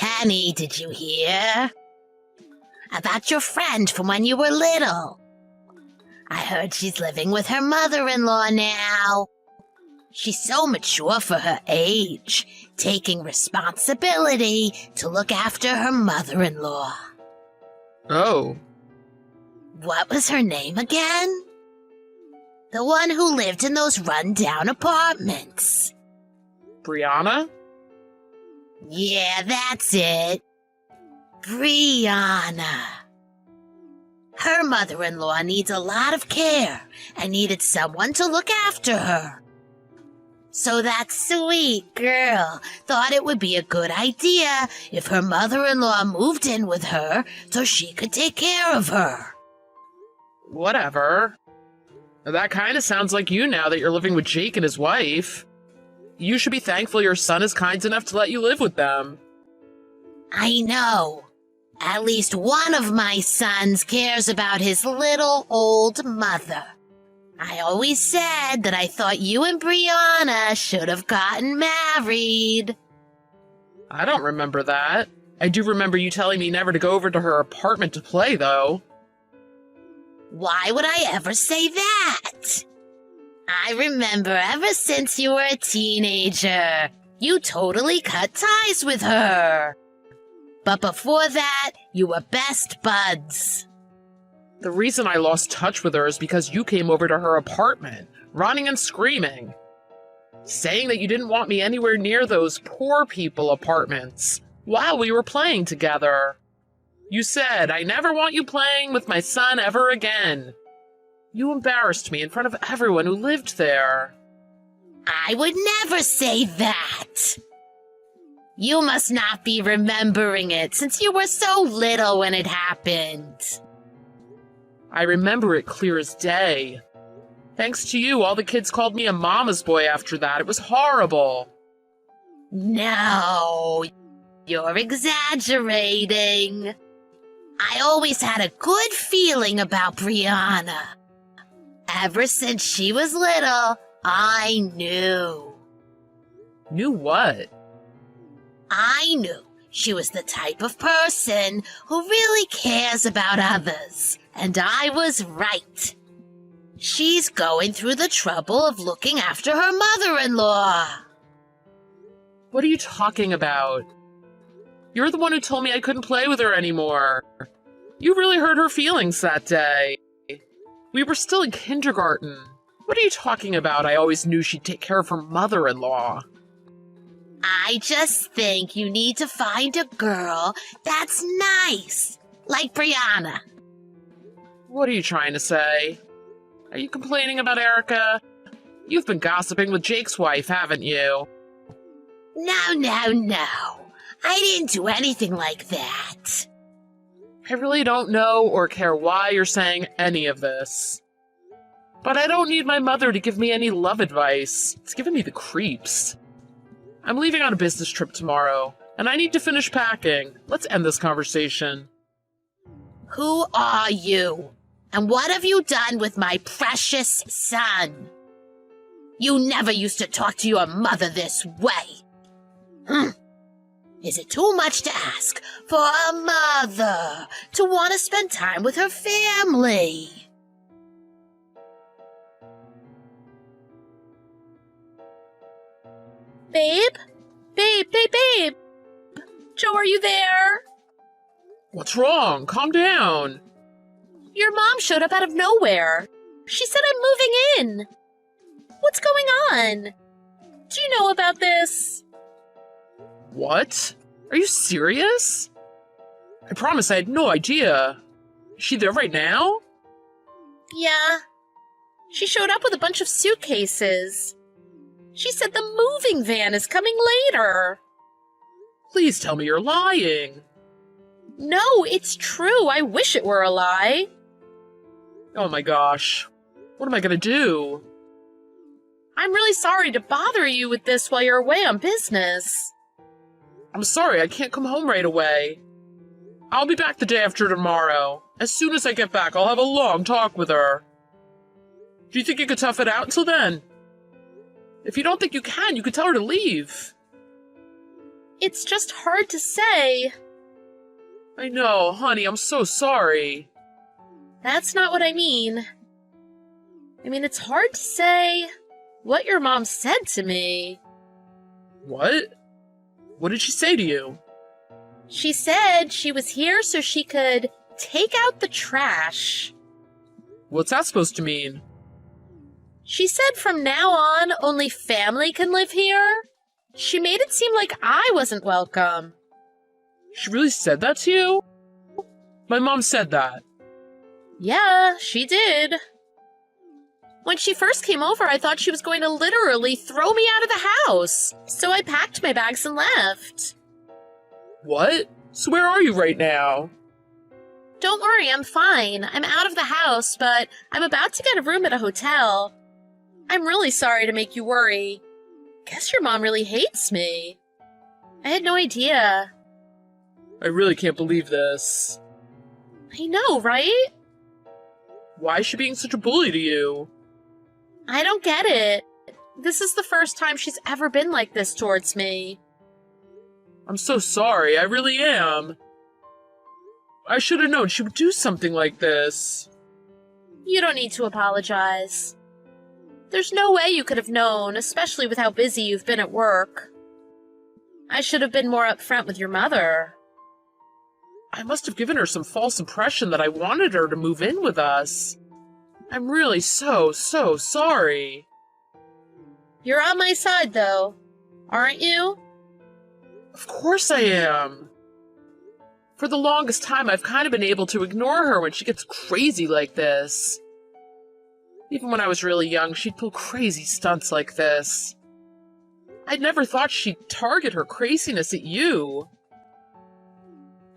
Kenny, did you hear? About your friend from when you were little. I heard she's living with her mother-in-law now. She's so mature for her age, taking responsibility to look after her mother-in-law. Oh. What was her name again? The one who lived in those run-down apartments. Brianna? Yeah, that's it. Brianna. Her mother-in-law needs a lot of care and needed someone to look after her. So that sweet girl thought it would be a good idea if her mother-in-law moved in with her so she could take care of her. Whatever. That kind of sounds like you now that you're living with Jake and his wife. You should be thankful your son is kind enough to let you live with them. I know. At least one of my sons cares about his little old mother. I always said that I thought you and Brianna should have gotten married. I don't remember that. I do remember you telling me never to go over to her apartment to play, though. Why would I ever say that? I remember ever since you were a teenager, you totally cut ties with her. But before that, you were best buds. The reason I lost touch with her is because you came over to her apartment, running and screaming, saying that you didn't want me anywhere near those poor people apartments while we were playing together. You said, "I never want you playing with my son ever again." You embarrassed me in front of everyone who lived there. I would never say that. You must not be remembering it since you were so little when it happened. I remember it clear as day. Thanks to you, all the kids called me a mama's boy after that. It was horrible. No, you're exaggerating. I always had a good feeling about Brianna. Ever since she was little, I knew. Knew what? I knew she was the type of person who really cares about others, and I was right. She's going through the trouble of looking after her mother-in-law. What are you talking about? You're the one who told me I couldn't play with her anymore. You really hurt her feelings that day. We were still in kindergarten. What are you talking about? I always knew she'd take care of her mother-in-law. I just think you need to find a girl that's nice, like Brianna. What are you trying to say? Are you complaining about Erica? You've been gossiping with Jake's wife, haven't you? No. I didn't do anything like that. I really don't know or care why you're saying any of this. But I don't need my mother to give me any love advice. It's giving me the creeps. I'm leaving on a business trip tomorrow, and I need to finish packing. Let's end this conversation. Who are you? And what have you done with my precious son? You never used to talk to your mother this way. Is it too much to ask for a mother to want to spend time with her family? Babe? Babe! Joe, are you there? What's wrong? Calm down. Your mom showed up out of nowhere. She said I'm moving in. What's going on? Do you know about this? What? Are you serious? I promise I had no idea. Is she there right now? Yeah. She showed up with a bunch of suitcases. She said the moving van is coming later. Please tell me you're lying. No, it's true. I wish it were a lie. Oh my gosh. What am I gonna do? I'm really sorry to bother you with this while you're away on business. I'm sorry, I can't come home right away. I'll be back the day after tomorrow. As soon as I get back, I'll have a long talk with her. Do you think you could tough it out until then? If you don't think you can, you could tell her to leave. It's just hard to say. I know, honey, I'm so sorry. That's not what I mean. I mean, it's hard to say what your mom said to me. What? What did she say to you? She said she was here so she could take out the trash. What's that supposed to mean? She said from now on, only family can live here. She made it seem like I wasn't welcome. She really said that to you? My mom said that. Yeah, she did. When she first came over, I thought she was going to literally throw me out of the house. So I packed my bags and left. What? So where are you right now? Don't worry, I'm fine. I'm out of the house, but I'm about to get a room at a hotel. I'm really sorry to make you worry. Guess your mom really hates me. I had no idea. I really can't believe this. I know, right? Why is she being such a bully to you? I don't get it. This is the first time she's ever been like this towards me. I'm so sorry, I really am. I should have known she would do something like this. You don't need to apologize. There's no way you could have known, especially with how busy you've been at work. I should have been more upfront with your mother. I must have given her some false impression that I wanted her to move in with us. I'm really so sorry. You're on my side, though, aren't you? Of course I am. For the longest time, I've kind of been able to ignore her when she gets crazy like this. Even when I was really young, she'd pull crazy stunts like this. I'd never thought she'd target her craziness at you.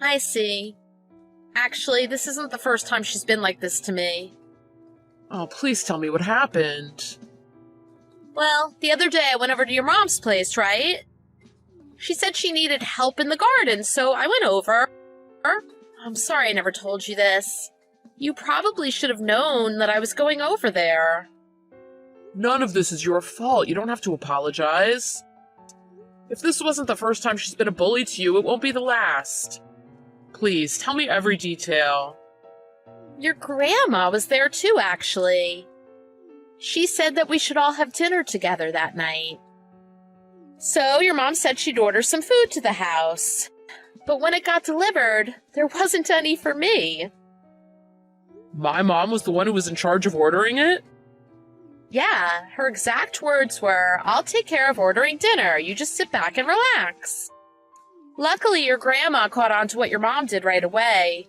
I see. Actually, this isn't the first time she's been like this to me. Oh, please tell me what happened. Well, the other day I went over to your mom's place, right? She said she needed help in the garden, so I went over. I'm sorry I never told you this. You probably should have known that I was going over there. None of this is your fault. You don't have to apologize. If this wasn't the first time she's been a bully to you, it won't be the last. Please, tell me every detail. Your grandma was there too, actually. She said that we should all have dinner together that night. So your mom said she'd order some food to the house. But when it got delivered, there wasn't any for me. My mom was the one who was in charge of ordering it? Yeah, her exact words were, "I'll take care of ordering dinner. You just sit back and relax." Luckily, your grandma caught on to what your mom did right away.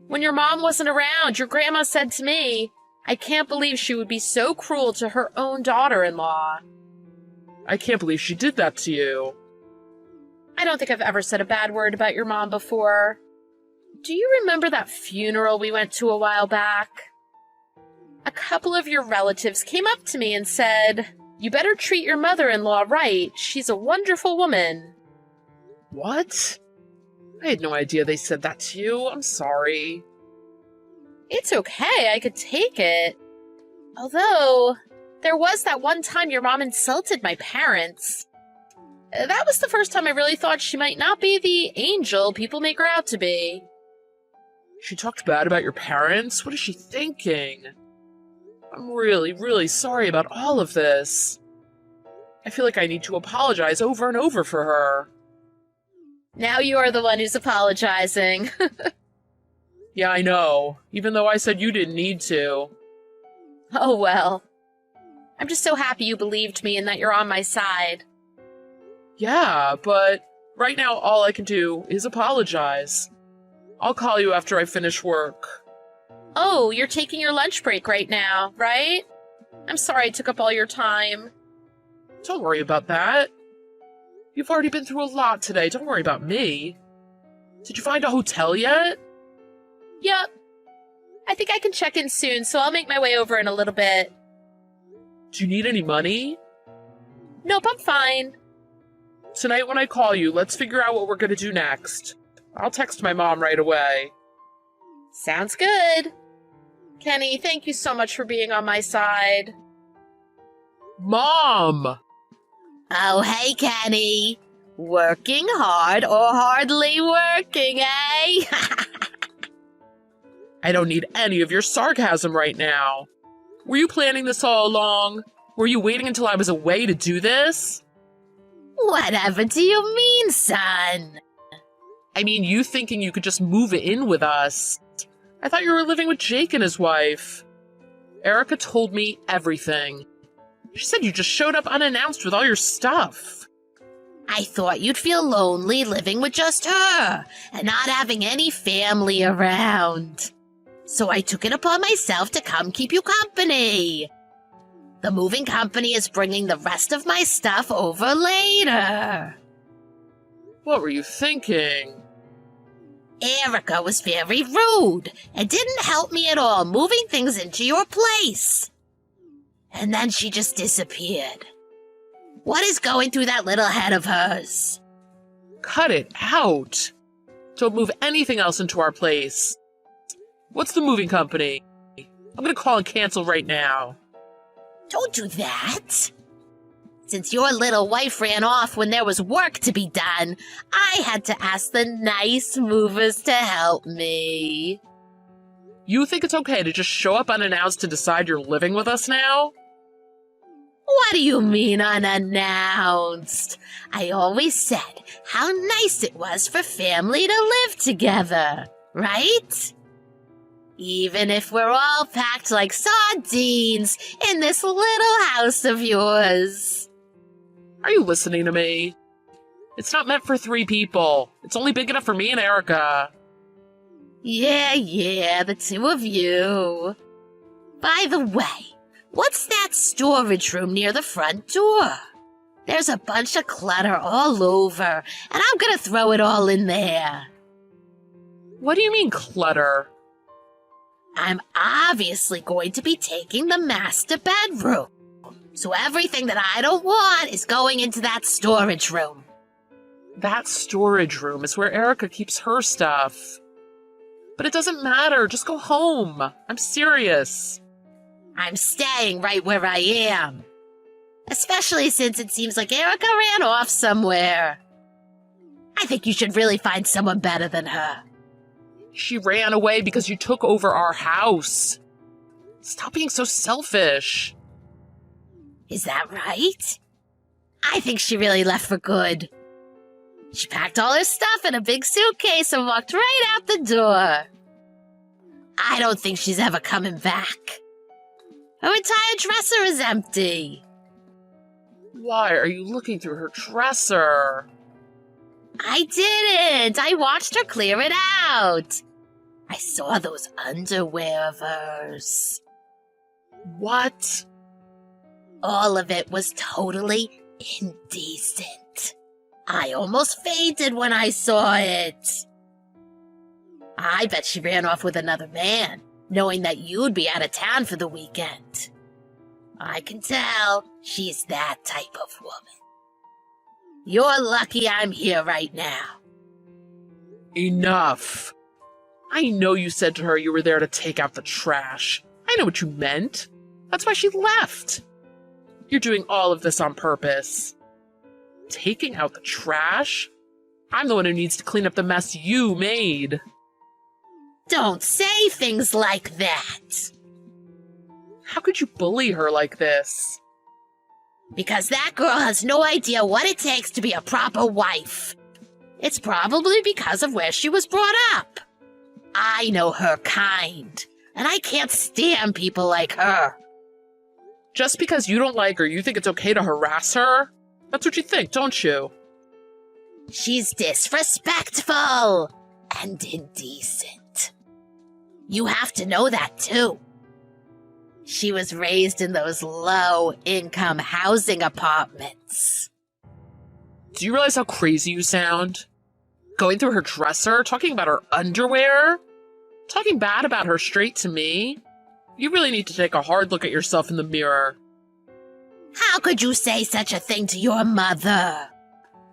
When your mom wasn't around, your grandma said to me, "I can't believe she would be so cruel to her own daughter-in-law." I can't believe she did that to you. I don't think I've ever said a bad word about your mom before. Do you remember that funeral we went to a while back? A couple of your relatives came up to me and said, "You better treat your mother-in-law right. She's a wonderful woman." What? I had no idea they said that to you. I'm sorry. It's okay, I could take it. Although, there was that one time your mom insulted my parents. That was the first time I really thought she might not be the angel people make her out to be. She talked bad about your parents? What is she thinking? I'm really sorry about all of this. I feel like I need to apologize over and over for her. Now you are the one who's apologizing. Yeah, I know. Even though I said you didn't need to. Oh well. I'm just so happy you believed me and that you're on my side. Yeah, but right now all I can do is apologize. I'll call you after I finish work. Oh, you're taking your lunch break right now, right? I'm sorry I took up all your time. Don't worry about that. You've already been through a lot today. Don't worry about me. Did you find a hotel yet? Yep. I think I can check in soon, so I'll make my way over in a little bit. Do you need any money? Nope, I'm fine. Tonight when I call you, let's figure out what we're gonna do next. I'll text my mom right away. Sounds good. Kenny, thank you so much for being on my side. Mom! Oh, hey, Kenny. Working hard or hardly working, eh? I don't need any of your sarcasm right now. Were you planning this all along? Were you waiting until I was away to do this? Whatever do you mean, son? I mean, you thinking you could just move in with us. I thought you were living with Jake and his wife. Erica told me everything. She said you just showed up unannounced with all your stuff. I thought you'd feel lonely living with just her and not having any family around. So I took it upon myself to come keep you company. The moving company is bringing the rest of my stuff over later. What were you thinking? Erica was very rude and didn't help me at all moving things into your place. And then she just disappeared. What is going through that little head of hers? Cut it out. Don't move anything else into our place. What's the moving company? I'm gonna call and cancel right now. Don't do that. Since your little wife ran off when there was work to be done, I had to ask the nice movers to help me. You think it's okay to just show up unannounced to decide you're living with us now? What do you mean unannounced? I always said how nice it was for family to live together, right? Even if we're all packed like sardines in this little house of yours. Are you listening to me? It's not meant for 3 people. It's only big enough for me and Erica. Yeah, the 2 of you. By the way, what's that storage room near the front door? There's a bunch of clutter all over, and I'm gonna throw it all in there. What do you mean, clutter? I'm obviously going to be taking the master bedroom. So everything that I don't want is going into that storage room. That storage room is where Erica keeps her stuff. But it doesn't matter. Just go home. I'm serious. I'm staying right where I am. Especially since it seems like Erica ran off somewhere. I think you should really find someone better than her. She ran away because you took over our house. Stop being so selfish. Is that right? I think she really left for good. She packed all her stuff in a big suitcase and walked right out the door. I don't think she's ever coming back. Her entire dresser is empty. Why are you looking through her dresser? I didn't. I watched her clear it out. I saw those underwear of hers. What? All of it was totally indecent. I almost fainted when I saw it. I bet she ran off with another man, knowing that you'd be out of town for the weekend. I can tell she's that type of woman. You're lucky I'm here right now. Enough. I know you said to her you were there to take out the trash. I know what you meant. That's why she left. You're doing all of this on purpose. Taking out the trash? I'm the one who needs to clean up the mess you made. Don't say things like that. How could you bully her like this? Because that girl has no idea what it takes to be a proper wife. It's probably because of where she was brought up. I know her kind, and I can't stand people like her. Just because you don't like her, you think it's okay to harass her? That's what you think, don't you? She's disrespectful and indecent. You have to know that, too. She was raised in those low-income housing apartments. Do you realize how crazy you sound? Going through her dresser, talking about her underwear, talking bad about her straight to me. You really need to take a hard look at yourself in the mirror. How could you say such a thing to your mother?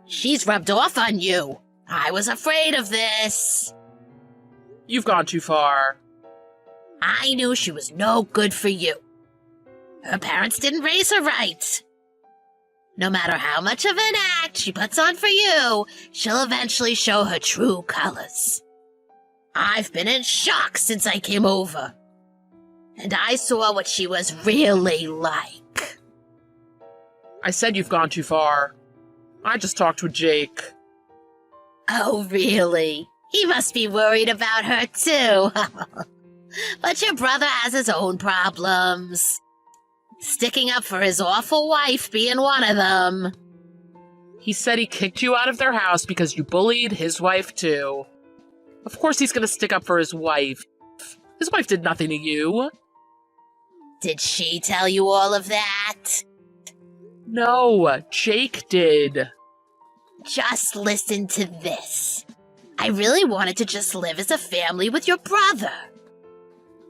She's rubbed off on you. I was afraid of this. You've gone too far. I knew she was no good for you. Her parents didn't raise her right. No matter how much of an act she puts on for you, she'll eventually show her true colors. I've been in shock since I came over, and I saw what she was really like. I said you've gone too far. I just talked with Jake. Oh, really? He must be worried about her, too. But your brother has his own problems. Sticking up for his awful wife being one of them. He said he kicked you out of their house because you bullied his wife, too. Of course he's gonna stick up for his wife. His wife did nothing to you. Did she tell you all of that? No, Jake did. Just listen to this. I really wanted to just live as a family with your brother.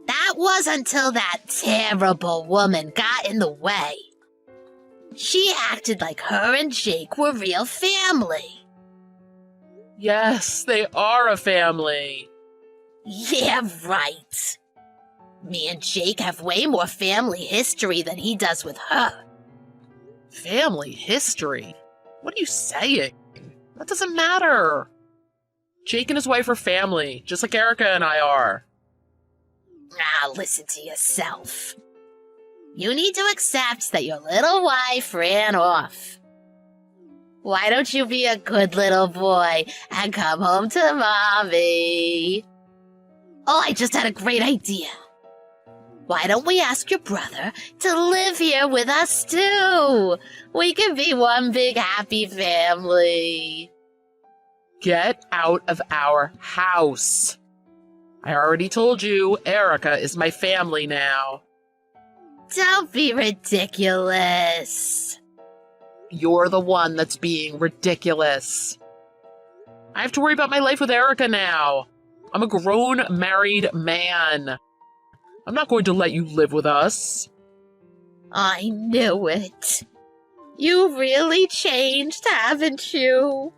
That was until that terrible woman got in the way. She acted like her and Jake were real family. Yes, they are a family. Yeah, right. Me and Jake have way more family history than he does with her. Family history? What are you saying? That doesn't matter. Jake and his wife are family, just like Erica and I are. Ah, listen to yourself. You need to accept that your little wife ran off. Why don't you be a good little boy and come home to Mommy? Oh, I just had a great idea. Why don't we ask your brother to live here with us too? We can be one big happy family. Get out of our house. I already told you, Erica is my family now. Don't be ridiculous. You're the one that's being ridiculous. I have to worry about my life with Erica now. I'm a grown, married man. I'm not going to let you live with us. I knew it. You really changed, haven't you?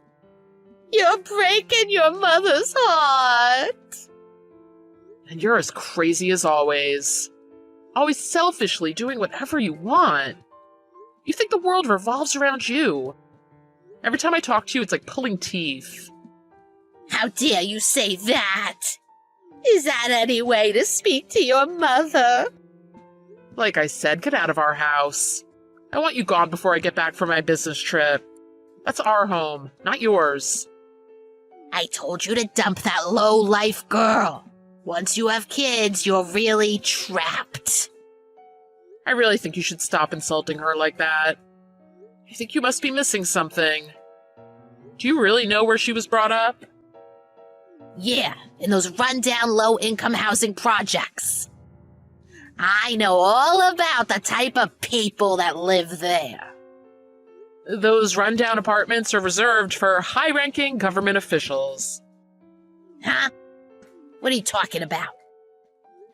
You're breaking your mother's heart. And you're as crazy as always. Always selfishly doing whatever you want. You think the world revolves around you. Every time I talk to you, it's like pulling teeth. How dare you say that? Is that any way to speak to your mother? Like I said, get out of our house. I want you gone before I get back from my business trip. That's our home, not yours. I told you to dump that low-life girl. Once you have kids, you're really trapped. I really think you should stop insulting her like that. I think you must be missing something. Do you really know where she was brought up? Yeah, in those rundown low-income housing projects. I know all about the type of people that live there. Those rundown apartments are reserved for high-ranking government officials. Huh? What are you talking about?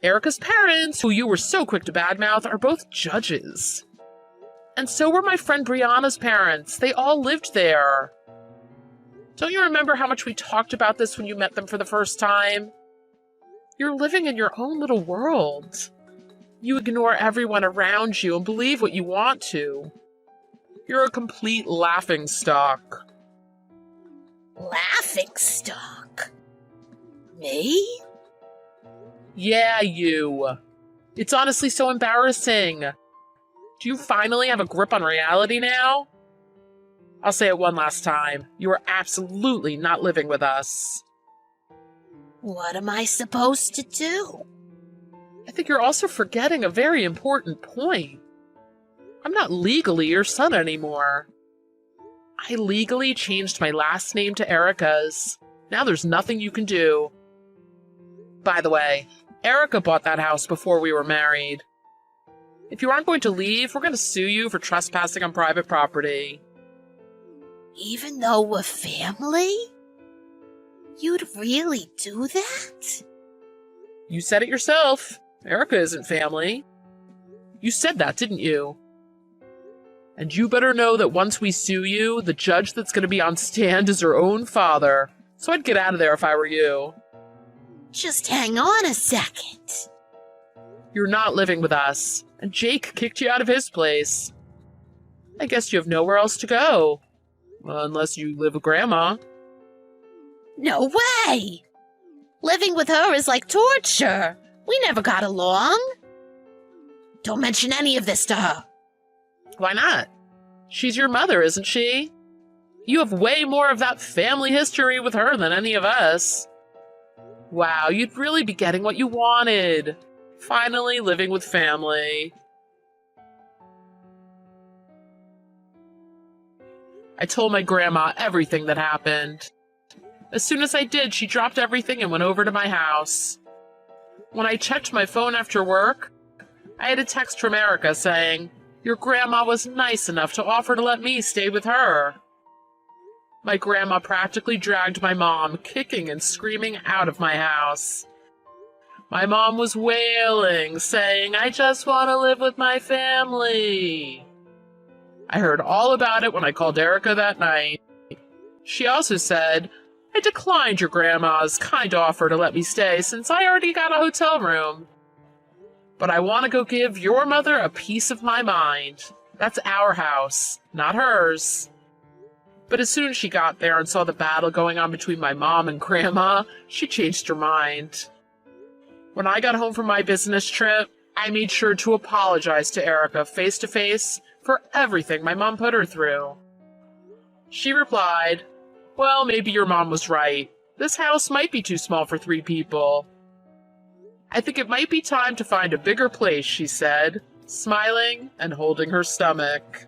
Erica's parents, who you were so quick to badmouth, are both judges. And so were my friend Brianna's parents. They all lived there. Don't you remember how much we talked about this when you met them for the first time? You're living in your own little world. You ignore everyone around you and believe what you want to. You're a complete laughingstock. Laughingstock? Me? Yeah, you. It's honestly so embarrassing. Do you finally have a grip on reality now? I'll say it one last time. You are absolutely not living with us. What am I supposed to do? I think you're also forgetting a very important point. I'm not legally your son anymore. I legally changed my last name to Erica's. Now there's nothing you can do. By the way, Erica bought that house before we were married. If you aren't going to leave, we're going to sue you for trespassing on private property. Even though we're family? You'd really do that? You said it yourself. Erica isn't family. You said that, didn't you? And you better know that once we sue you, the judge that's going to be on stand is her own father. So I'd get out of there if I were you. Just hang on a second. You're not living with us, and Jake kicked you out of his place. I guess you have nowhere else to go. Unless you live with Grandma. No way! Living with her is like torture. We never got along. Don't mention any of this to her. Why not? She's your mother, isn't she? You have way more of that family history with her than any of us. Wow, you'd really be getting what you wanted. Finally living with family. I told my grandma everything that happened. As soon as I did, she dropped everything and went over to my house. When I checked my phone after work, I had a text from Erica saying, "Your grandma was nice enough to offer to let me stay with her." My grandma practically dragged my mom, kicking and screaming, out of my house. My mom was wailing, saying, "I just want to live with my family." I heard all about it when I called Erica that night. She also said, "I declined your grandma's kind offer to let me stay since I already got a hotel room. But I want to go give your mother a piece of my mind. That's our house, not hers." But as soon as she got there and saw the battle going on between my mom and Grandma, she changed her mind. When I got home from my business trip, I made sure to apologize to Erica face to face for everything my mom put her through. She replied, "Well, maybe your mom was right. This house might be too small for 3 people. I think it might be time to find a bigger place," she said, smiling and holding her stomach.